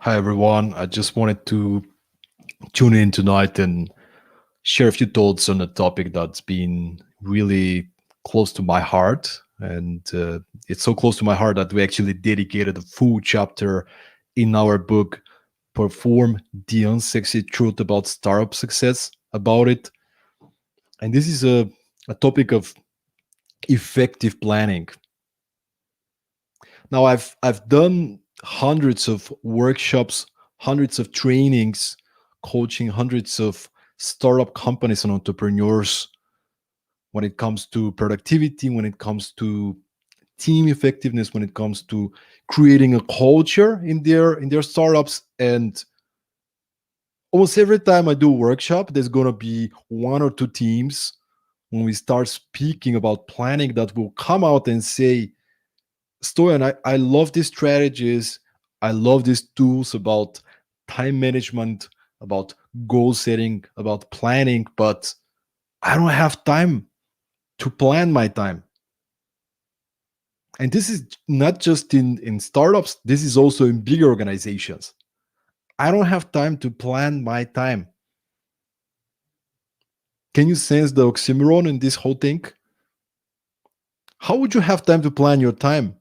Hi everyone. I just wanted to tune in tonight and share a few thoughts on a topic that's been really close to my heart. And it's so close to my heart that we actually dedicated a full chapter in our book, Perform the Unsexy Truth about Startup Success, about it. And this is a topic of effective planning. Now, I've done hundreds of workshops, hundreds of trainings, coaching hundreds of startup companies and entrepreneurs when it comes to productivity, when it comes to team effectiveness, when it comes to creating a culture in their startups. And almost every time I do a workshop, there's gonna be one or two teams when we start speaking about planning that will come out and say, Stoyan, I love these strategies. I love these tools about time management, about goal setting, about planning, but I don't have time to plan my time. And this is not just in startups, this is also in bigger organizations. I don't have time to plan my time. Can you sense the oxymoron in this whole thing? How would you have time to plan your time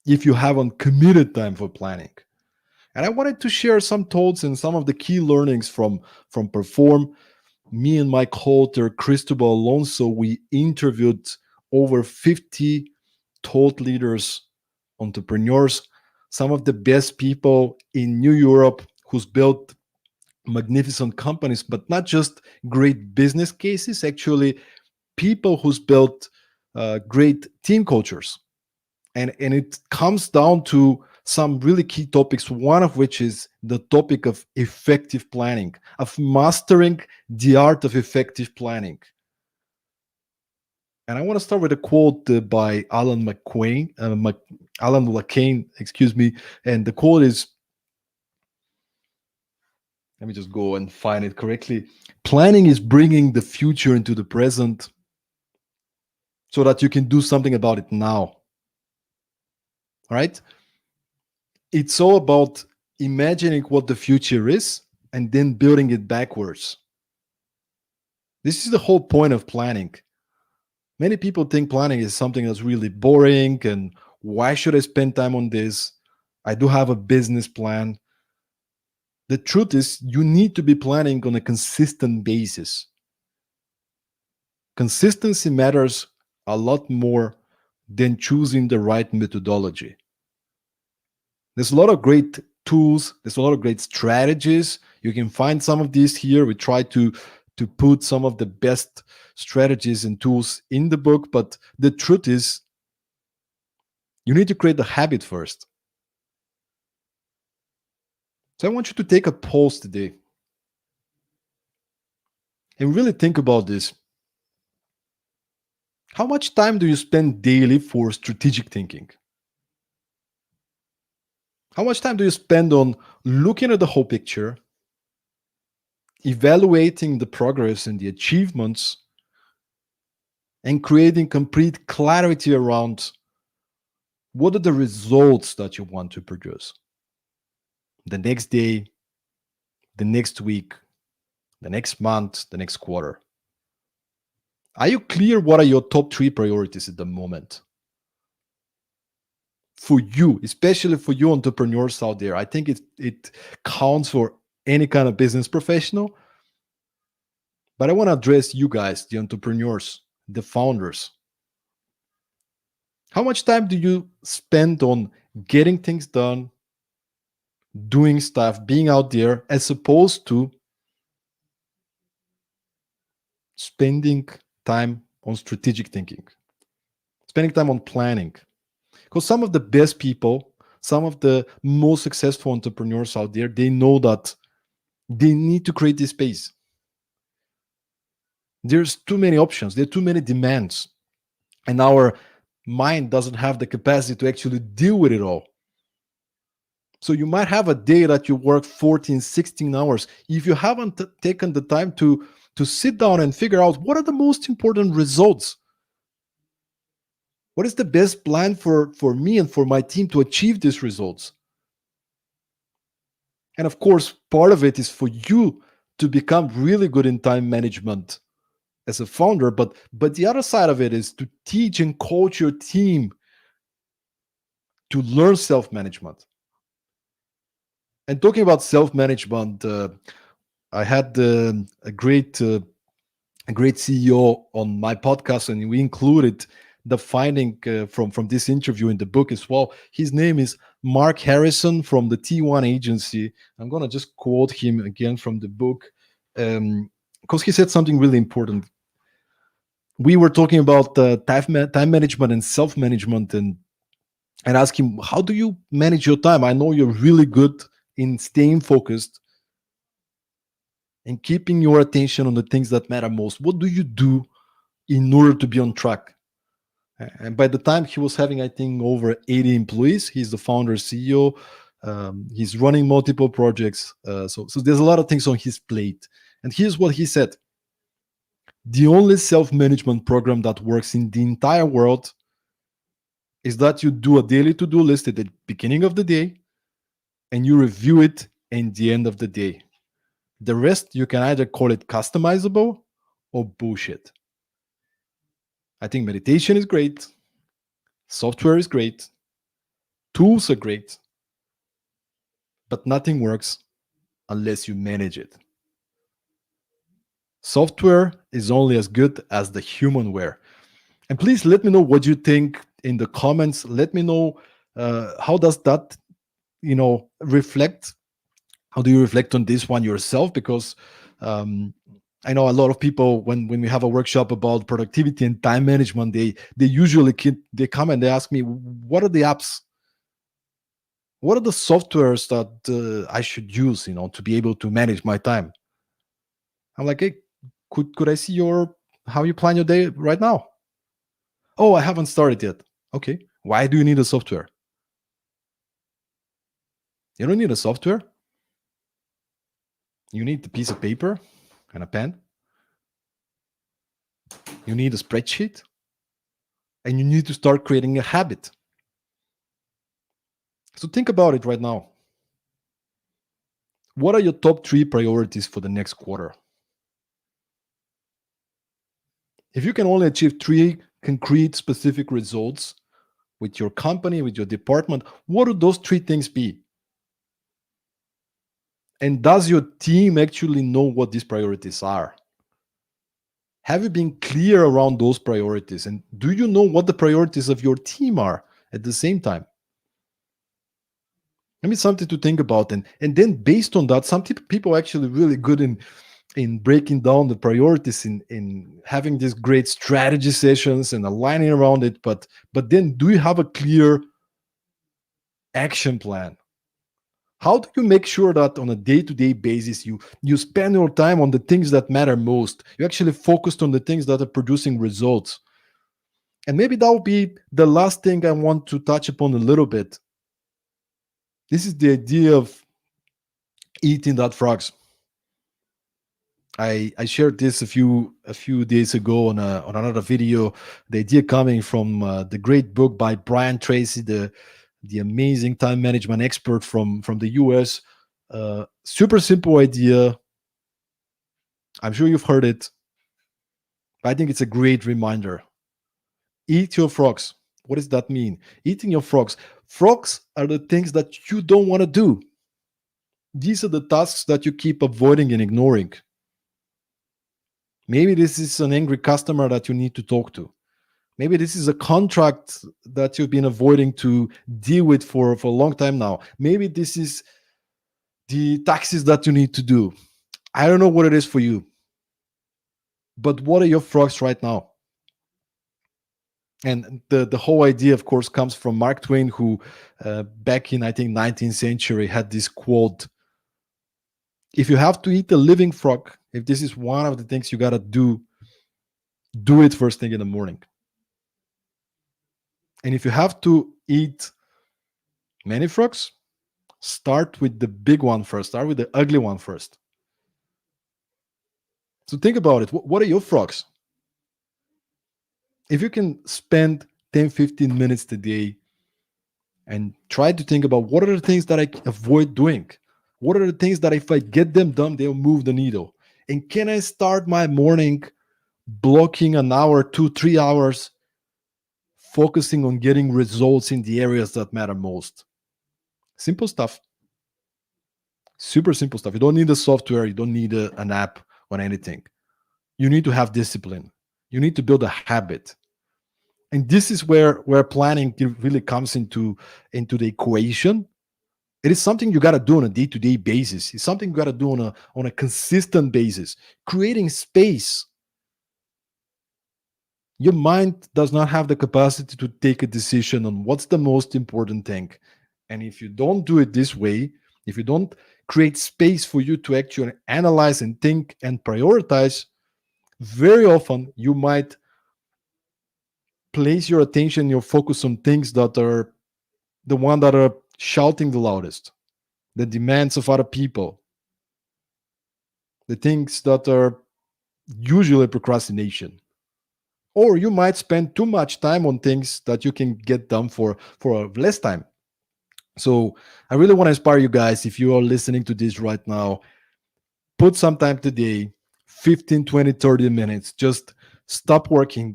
if you haven't committed time for planning? And I wanted to share some thoughts and some of the key learnings from Perform. Me and my co-author Cristobal Alonso, we interviewed over 50 thought leaders, entrepreneurs, some of the best people in New Europe who's built magnificent companies, but not just great business cases, actually people who's built great team cultures. And it comes down to some really key topics, one of which is the topic of effective planning, of mastering the art of effective planning. And I want to start with a quote by Alan McCain, excuse me. And the quote is, let me just go and find it correctly. Planning is bringing the future into the present so that you can do something about it now. All right? It's all about imagining what the future is and then building it backwards. This is the whole point of planning. Many people think planning is something that's really boring and why should I spend time on this? I do have a business plan. The truth is, you need to be planning on a consistent basis. Consistency matters a lot more than choosing the right methodology. There's a lot of great tools, there's a lot of great strategies. You can find some of these here. We try to put some of the best strategies and tools in the book, but the truth is you need to create the habit first. So I want you to take a pause today and really think about this. How much time do you spend daily for strategic thinking? How much time do you spend on looking at the whole picture, evaluating the progress and the achievements, and creating complete clarity around what are the results that you want to produce the next day, the next week, the next month, the next quarter? Are you clear what are your top three priorities at the moment? For you, especially for you entrepreneurs out there, I think it counts for any kind of business professional. But I want to address you guys, the entrepreneurs, the founders. How much time do you spend on getting things done, doing stuff, being out there, as opposed to spending time on strategic thinking, spending time on planning? Because some of the best people, some of the most successful entrepreneurs out there, they know that they need to create this space. There's too many options, there are too many demands, and our mind doesn't have the capacity to actually deal with it all. So you might have a day that you work 14, 16 hours. If you haven't taken the time to sit down and figure out what are the most important results, what is the best plan for me and for my team to achieve these results, And of course, part of it is for you to become really good in time management as a founder, but the other side of it is to teach and coach your team to learn self-management. And talking about self-management, I had a great CEO on my podcast, and we included the finding from this interview in the book as well. His name is Mark Harrison from the T1 agency. I'm gonna just quote him again from the book because he said something really important. We were talking about time management and self management, and ask him, how do you manage your time? I know you're really good in staying focused and keeping your attention on the things that matter most. What do you do in order to be on track? And by the time he was having, I think, over 80 employees, he's the founder, CEO. He's running multiple projects. So there's a lot of things on his plate. And here's what he said: the only self management program that works in the entire world is that you do a daily to do list at the beginning of the day and you review it in the end of the day. The rest, you can either call it customizable or bullshit. I think meditation is great, software is great, tools are great, but nothing works unless you manage it. Software is only as good as the humanware. And please let me know what you think in the comments. Let me know how does that, reflect. How do you reflect on this one yourself? Because um, I know a lot of people when we have a workshop about productivity and time management, they usually they come and they ask me, what are the apps? What are the softwares that I should use, to be able to manage my time? I'm like, hey, could I see your how you plan your day right now? Oh, I haven't started yet. Okay, why do you need a software? You don't need a software. You need a piece of paper and a pen. You need a spreadsheet, and you need to start creating a habit. So think about it right now. What are your top 3 priorities for the next quarter? If you can only achieve 3 concrete, specific results with your company, with your department, what would those 3 things be? And does your team actually know what these priorities are? Have you been clear around those priorities? And do you know what the priorities of your team are at the same time? I mean, something to think about. And then based on that, some people are actually really good in breaking down the priorities, in having these great strategy sessions and aligning around it. But then do you have a clear action plan? How do you make sure that on a day-to-day basis you spend your time on the things that matter most? You actually focused on the things that are producing results. And maybe that will be the last thing I want to touch upon a little bit. This is the idea of eating that frogs. I shared this a few days ago on another video. The idea coming from the great book by Brian Tracy, the amazing time management expert from the US. Super simple idea. I'm sure you've heard it, but I think it's a great reminder. Eat your frogs. What does that mean? Eating your frogs. Frogs are the things that you don't want to do. These are the tasks that you keep avoiding and ignoring. Maybe this is an angry customer that you need to talk to. Maybe this is a contract that you've been avoiding to deal with for a long time now. Maybe this is the taxes that you need to do. I don't know what it is for you, but what are your frogs right now? And the whole idea, of course, comes from Mark Twain, who back in, I think, 19th century had this quote: if you have to eat a living frog, if this is one of the things you got to do it first thing in the morning. And if you have to eat many frogs, start with the big one first. Start with the ugly one first. So think about it. What are your frogs? If you can spend 10, 15 minutes a day and try to think about what are the things that I avoid doing? What are the things that if I get them done, they'll move the needle? And can I start my morning blocking an hour, 2, 3 hours, focusing on getting results in the areas that matter most? Simple stuff. Super simple stuff. You don't need a software, you don't need an app or anything. You need to have discipline. You need to build a habit. And this is where planning really comes into the equation. It is something you got to do on a day-to-day basis. It's something you got to do on a consistent basis. Creating space. Your mind does not have the capacity to take a decision on what's the most important thing. And if you don't do it this way, if you don't create space for you to actually analyze and think and prioritize, very often you might place your attention, your focus on things that are the one that are shouting the loudest, the demands of other people, the things that are usually procrastination. Or you might spend too much time on things that you can get done for less time. So I really want to inspire you guys, if you are listening to this right now, put some time today, 15, 20, 30 minutes, just stop working.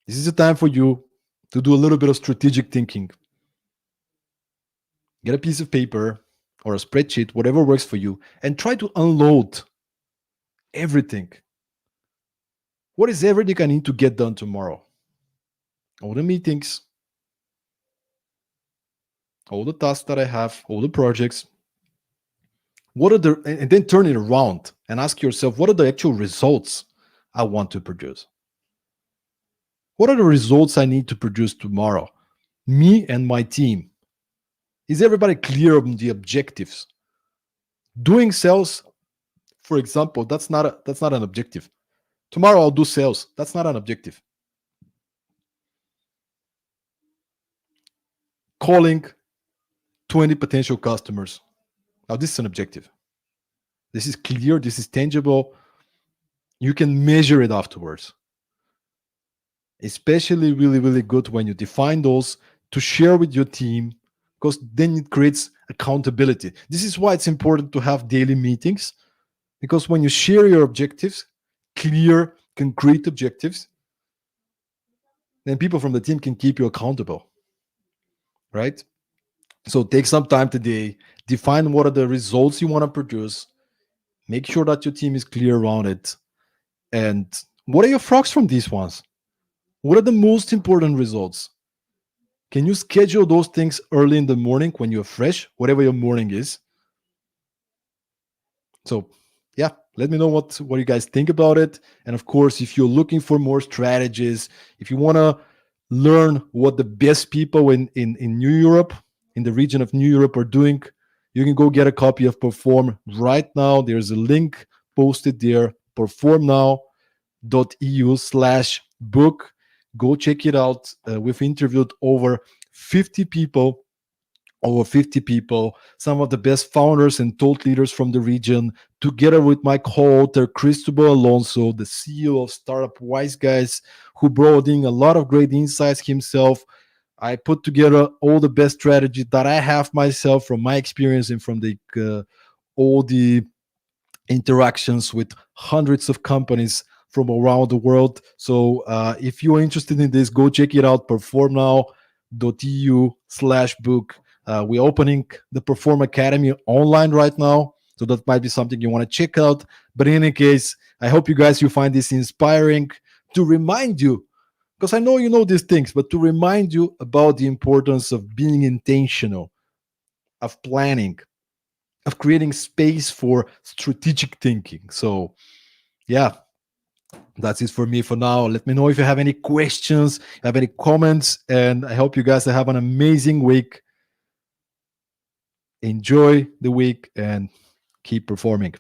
This is a time for you to do a little bit of strategic thinking. Get a piece of paper or a spreadsheet, whatever works for you, and try to unload everything. What is everything I need to get done tomorrow? All the meetings, all the tasks that I have, all the projects. What are the, and then turn it around and ask yourself, what are the actual results I want to produce? What are the results I need to produce tomorrow? Me and my team. Is everybody clear on the objectives? Doing sales, for example, that's not an objective. Tomorrow I'll do sales. That's not an objective. Calling 20 potential customers. Now this is an objective. This is clear, this is tangible. You can measure it afterwards. Especially really, really good when you define those to share with your team, because then it creates accountability. This is why it's important to have daily meetings, because when you share your objectives, clear, concrete objectives, then people from the team can keep you accountable, right? So take some time today, define what are the results you want to produce, make sure that your team is clear around it, and what are your frogs from these ones? What are the most important results? Can you schedule those things early in the morning when you're fresh, whatever your morning is? So, yeah, let me know what you guys think about it. And of course, if you're looking for more strategies, if you want to learn what the best people in New Europe, in the region of New Europe, are doing, you can go get a copy of Perform right now. There's a link posted there, PerformNow.eu/book. Go check it out. We've interviewed over 50 people, some of the best founders and thought leaders from the region, together with my co-author, Cristobal Alonso, the CEO of Startup Wise Guys, who brought in a lot of great insights himself. I put together all the best strategies that I have myself from my experience and from all the interactions with hundreds of companies from around the world. So if you're interested in this, go check it out, performnow.eu/book. We're opening the Perform Academy online right now, so that might be something you want to check out. But in any case, I hope you find this inspiring, to remind you, because I know you know these things, but to remind you about the importance of being intentional, of planning, of creating space for strategic thinking. So, yeah, that's it for me for now. Let me know if you have any questions, have any comments, and I hope you guys have an amazing week. Enjoy the week and keep performing.